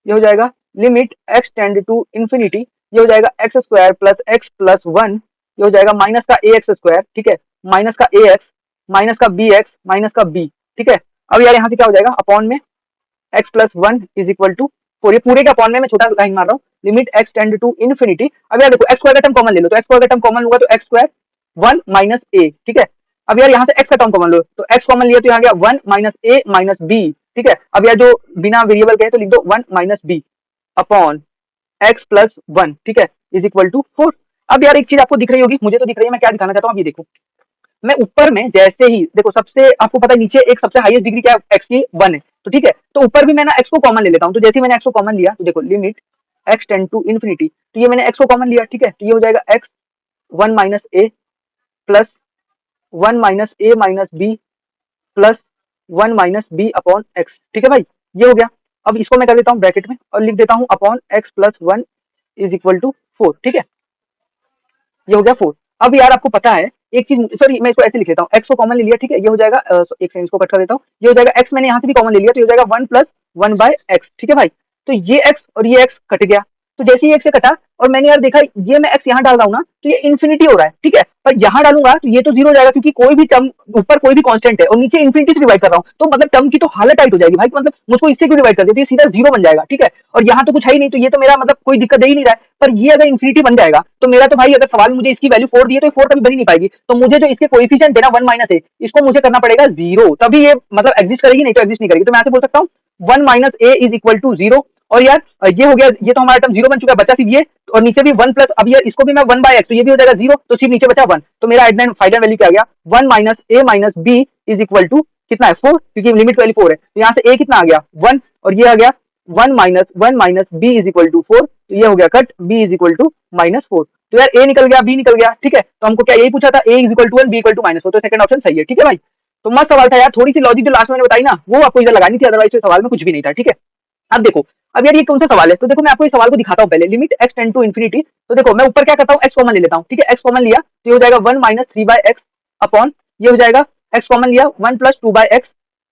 ये हो जाएगा limit x tend to infinity, ये हो जाएगा X square plus x plus 1, ये हो जाएगा माइनस का ए एक्स स्क्वायर, ठीक है, माइनस का ए एक्स माइनस का बी एक्स माइनस का बी, ठीक है। अब यार यहाँ से क्या हो जाएगा अपॉन में x plus 1 is equal to 4, ये पूरे के अपॉन में मैं छोटा लाइन मार रहा हूँ, limit x tend to infinity. अब यार देखो एक्स स्क्वायर का टर्म कॉमन ले लो, तो एक्स स्क्वायर का टर्म कॉमन होगा तो एक्स स्क्वायर 1 माइनस ए, ठीक है। अब यार यहाँ से एक्स का टर्म कॉमन लो, तो एक्स कॉमन लिया तो यहाँ गया 1 माइनस ए माइनस बी, ठीक है। अब यार जो बिना वेरिएबल के है तो लिख दो 1 minus B upon x plus 1, ठीक है, इज इक्वल टू 4। अब यार एक चीज आपको दिख रही होगी, मुझे तो दिख रही है, मैं क्या दिखाना चाहता हूँ, आप ये देखो, मैं ऊपर में जैसे ही देखो सबसे आपको पता है नीचे एक सबसे हाईएस्ट डिग्री क्या एक्स की 1 है, तो ठीक है, तो ऊपर भी मैं ना एक्स को कॉमन ले लेता हूँ, तो जैसे ही मैंने एक्स को कॉमन लिया तो देखो limit x tend to infinity, तो ये मैंने एक्स को कॉमन लिया, ठीक है, तो ये हो जाएगा X 1 minus A plus 1 minus A minus B plus 1 minus B upon X, ठीक है भाई, ये हो गया। अब इसको मैं कर देता हूँ ब्रैकेट में और लिख देता हूँ upon x plus 1 is equal to 4, ठीक है, ये हो गया 4। अब यार आपको पता है एक चीज, सॉरी मैं इसको ऐसे लिख लेता हूँ, एक्स को कॉमन ले लिया, ठीक है, ये हो जाएगा एक सेकंड इसको कट कर देता हूँ, ये हो जाएगा एक्स मैंने यहाँ से भी कॉमन ले लिया तो ये हो जाएगा 1 प्लस 1 बाय एक्स, ठीक है भाई। तो ये एक्स और ये एक्स कट गया, तो जैसे ही एक्स से कटा और मैंने यार देखा ये मैं एक्स यहाँ डाल रहा हूँ ना तो ये इन्फिनिटी हो रहा है, ठीक है, पर यहाँ डालूंगा तो ये तो 0 हो जाएगा, क्योंकि कोई भी टर्म ऊपर कोई भी कांस्टेंट है और नीचे इन्फिनिटी से डिवाइड कर रहा हूँ, तो मतलब टर्म की तो हालत टाइट हो जाएगी भाई, मतलब मुझको इससे क्यों डिवाइड कर दिया, तो ये सीधा 0 बन जाएगा, ठीक है। और यहाँ तो कुछ है ही नहीं, तो ये तो मेरा मतलब कोई दिक्कत दे ही नहीं रहा है, पर ये अगर इन्फिनिटी बन जाएगा तो मेरा तो भाई अगर सवाल में मुझे इसकी वैल्यू 4 दी है तो 4 कभी बन ही नहीं पाएगी, तो मुझे जो इसके कोएफिशिएंट है ना 1 माइनस ए, इसको मुझे करना पड़ेगा 0, तभी ये मतलब एग्जिस्ट करेगी, नहीं तो एग्जिस्ट नहीं करेगी। तो मैं ऐसे बोल सकता हूँ 1 minus a is equal to 0, और यार ये हो गया, ये तो हमारा टर्म 0 बन चुका है, बचा सिर्फ ये, और नीचे भी 1 प्लस, अब यार इसको भी मैं 1 बाय एक्स, तो ये भी हो जाएगा 0, तो सिर्फ नीचे बचा 1, तो मेरा एडनेंट फाइनल वैल्यू क्या आ गया 1 minus A minus b is equal to कितना है 4, क्योंकि लिमिट वैल्यू 4 है, तो यहाँ से ए कितना आ गया 1 और ये आ गया 1 minus b is equal to 4, तो ये हो गया cut b is equal to minus 4, तो यार ए निकल गया बी निकल गया, ठीक है। तो हमको क्या यही पूछा था A is equal to 1 B equal to minus 4, तो सेकंड ऑप्शन सही है, ठीक है भाई। तो मस्त सवाल था यार, थोड़ी सी लॉजिक जो लास्ट में मैंने बताई ना वो आपको इधर लगानी थी, अदरवाइज सवाल में कुछ भी नहीं था, ठीक है। अब देखो अब यार ये कौन सा सवाल है, तो देखो मैं आपको इस सवाल को दिखाता हूँ पहले, limit x tend to infinity, तो देखो मैं ऊपर क्या करता हूँ एक्स कॉमन ले लेता हूँ, ठीक है, एक्स कॉमन लिया तो ये हो जाएगा 1 माइनस 3 बाय एक्स अपॉन ये हो जाएगा एक्स कॉमन लिया 1 प्लस 2 बाय एक्स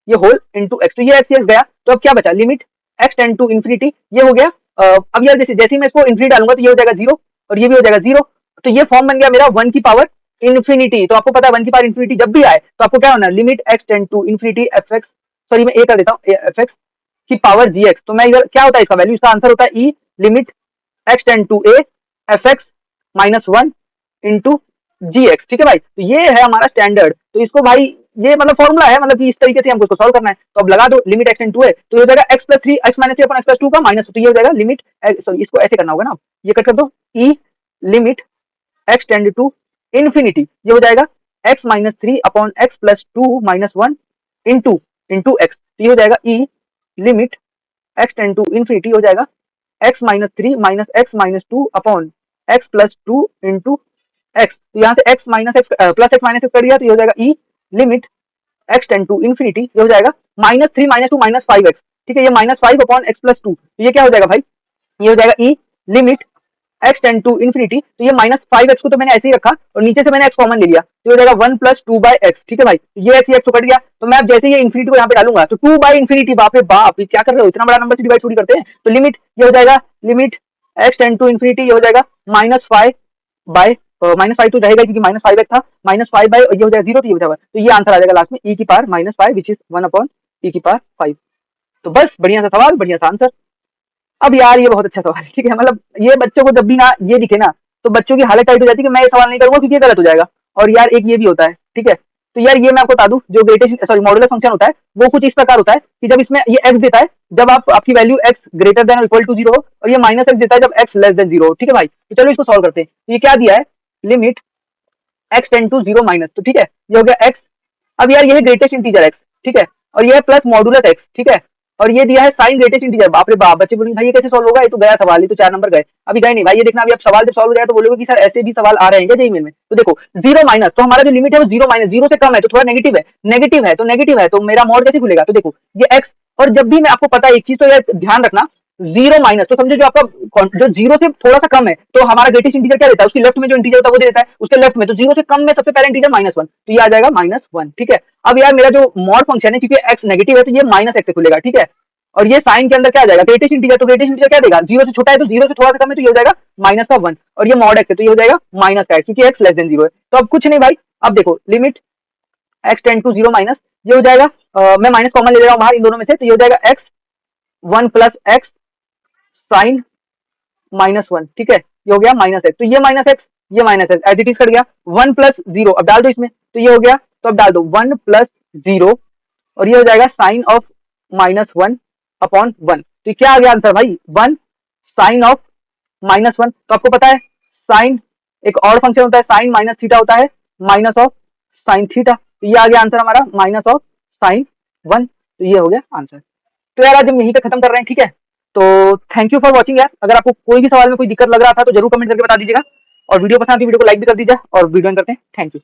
ये होल इनटू एक्स, तो ये एक्स गया, तो अब क्या बचा limit x tend to infinity, ये हो गया। अब यार जैसे जैसे ही मैं इसको इन्फिनिटी डालूंगा तो ये हो जाएगा 0 और ये भी हो जाएगा 0, तो ये फॉर्म बन गया मेरा 1 की पावर इन्फिनिटी। तो आपको पता है 1 की पावर इन्फिनिटी जब भी आए तो आपको क्या होना है, limit x tend to infinity f x, sorry मैं ए कर देता हूँ एफ एक्स की पावर जी एक्स, तो मैं इधर क्या होता है इसका वैल्यू, इसका आंसर होता है E limit x tend to A F X minus 1 into G X, ठीक है भाई। तो ये है हमारा स्टैंडर्ड, तो इसको भाई ये मतलब फॉर्मूला है, मतलब कि इस तरीके से हमको इसको सॉल्व करना है, तो अब लगा दो लिमिट एक्स टेंड टू है तो ये हो जाएगा x plus 3 x minus 3 upon x plus 2 का माइनस, तो ये हो जाएगा लिमिट, सॉरी इसको ऐसे करना होगा ना, ये कट कर दो E limit x tend to infinity, ये हो जाएगा X minus three upon x plus two minus one into into X, ये हो जाएगा E limit x tend to infinity हो जाएगा X minus three minus x minus two upon x plus two into X, तो यहाँ से X minus x plus X minus X कर दिया, तो ये हो जाएगा E limit x tend to infinity, ये हो जाएगा minus three minus two minus five X, ठीक है, ये minus five upon x plus two, तो ये क्या हो जाएगा भाई, ये हो जाएगा E limit x tend to infinity, तो ये माइनस फाइव एक्स को तो मैंने ऐसे ही रखा और नीचे से मैंने एक्स कॉमन ले लिया, तो ये हो जाएगा one plus two by x, ठीक है भाई, ये एक्स तो कट गया, तो मैं अब जैसे ये इन्फिनिटी को यहाँ पे डालूंगा तो टू बाई इन्फिनिटी, बाप रे बाप, ये क्या कर रहे हो, इतना बड़ा नंबर से डिवाइड थोड़ी करते हैं, तो लिमिट ये हो जाएगा limit x tend to infinity, ये हो जाएगा minus five by minus five तो रहेगा क्योंकि माइनस फाइव एक्स था, माइनस फाइव बाय ये हो जाएगा जीरो, तो ये हो जाएगा, तो ये आंसर आ जाएगा लास्ट में ई की power minus five which is one upon E की पावर फाइव। तो बस बढ़िया सा सवाल, बढ़िया सा आंसर। अब यार ये बहुत अच्छा सवाल है, ठीक है, मतलब ये बच्चों को जब भी ना ये दिखे ना तो बच्चों की हालत टाइट हो जाती है कि मैं ये सवाल नहीं करूंगा क्योंकि ये गलत हो जाएगा। और यार एक ये भी होता है, ठीक है, तो यार ये मैं आपको बता दूं, जो ग्रेटेस्ट सॉरी मॉडुलस फंक्शन होता है वो कुछ इस प्रकार होता है कि जब इसमें ये एक्स देता है जब आपकी value x greater than equal to zero, और ये माइनस एक्स देता है जब एक्स लेस देन जीरो, ठीक है भाई, तो चलो इसको सॉल्व करते हैं। तो ये क्या दिया है, limit x tend to zero minus, तो ठीक है ये हो गया एक्स, अब यार ये है ग्रेटेस्ट इंटीजर एक्स, ठीक है, और ये है प्लस मॉडुलस एक्स, ठीक है, और ये दिया है साइन ग्रेटेस्ट इंटीजर, बाप रे बाप, बच्चे बोलेंगे भाई ये कैसे सॉल्व होगा, ये तो गया सवाल, ये तो 4 नंबर गए, अभी गए नहीं भाई, ये देखना अभी अब सवाल जब सॉल्व हो जाए तो बोलोगे कि सर ऐसे भी सवाल आ रहे हैं क्या जेईई में। तो देखो जीरो माइनस, तो हमारा जो लिमिट है वो जीरो माइनस, जीरो से कम है तो थोड़ा नेगेटिव है, नेगेटिव है तो मेरा मॉड कैसे खुलेगा, तो देखो ये एक्स, और जब भी मैं आपको पता है एक चीज तो यार ध्यान रखना, जीरो माइनस तो समझो जो आपका जो जीरो से थोड़ा सा कम है तो हमारा ग्रेटेस्ट इंटीजर क्या देता है, उसकी लेफ्ट में जो इंटीजर होता है वो दे देता है उसके लेफ्ट में, तो जीरो से कम में सबसे पहले इंटीजर माइनस वन, तो ये आ जाएगा माइनस वन, ठीक है। अब यार मेरा जो मॉड फंक्शन है क्योंकि एक्स नेगेटिव है तो ये माइनस एक्स से खुलेगा, ठीक है, और ये साइन के अंदर क्या आ जाएगा ग्रेटेस्ट इंटीजर, तो ग्रेटेस्ट इंटीजर क्या देगा, जीरो से छोटा है तो जीरो से थोड़ा सा कम है तो ये हो जाएगा माइनस का वन, और ये मॉड एक्स है तो ये हो जाएगा माइनस का एक्स क्योंकि एक्स लेस देन जीरो है। तो अब कुछ नहीं भाई, अब देखो limit x tend to zero minus, ये हो जाएगा मैं माइनस कॉमन ले ले रहा हूँ बाहर इन दोनों में से, तो ये हो जाएगा x one plus x sine minus one, ठीक है, ये हो गया माइनस एक्स, तो ये माइनस एक्स ये minus x as it is cut गया, वन प्लस जीरो अब डाल दो इसमें, तो ये हो गया, तो अब डाल दो वन प्लस जीरो, और ये हो जाएगा sine of minus one upon one, तो क्या आ गया आंसर भाई, one sine of minus one, तो आपको पता है साइन एक और फंक्शन होता है साइन माइनस थीटा होता है माइनस ऑफ साइन थीटा, तो ये आ गया आंसर हमारा माइनस ऑफ साइन वन, तो ये हो गया आंसर। तो यार आज हम यहीं पे खत्म कर रहे हैं, ठीक है, तो थैंक यू फॉर वॉचिंग यार, अगर आपको कोई भी सवाल में कोई दिक्कत लग रहा था तो जरूर कमेंट करके बता दीजिएगा, और वीडियो पसंद आती वीडियो को लाइक भी कर दीजिए, और वीडियो करते हैं, थैंक यू।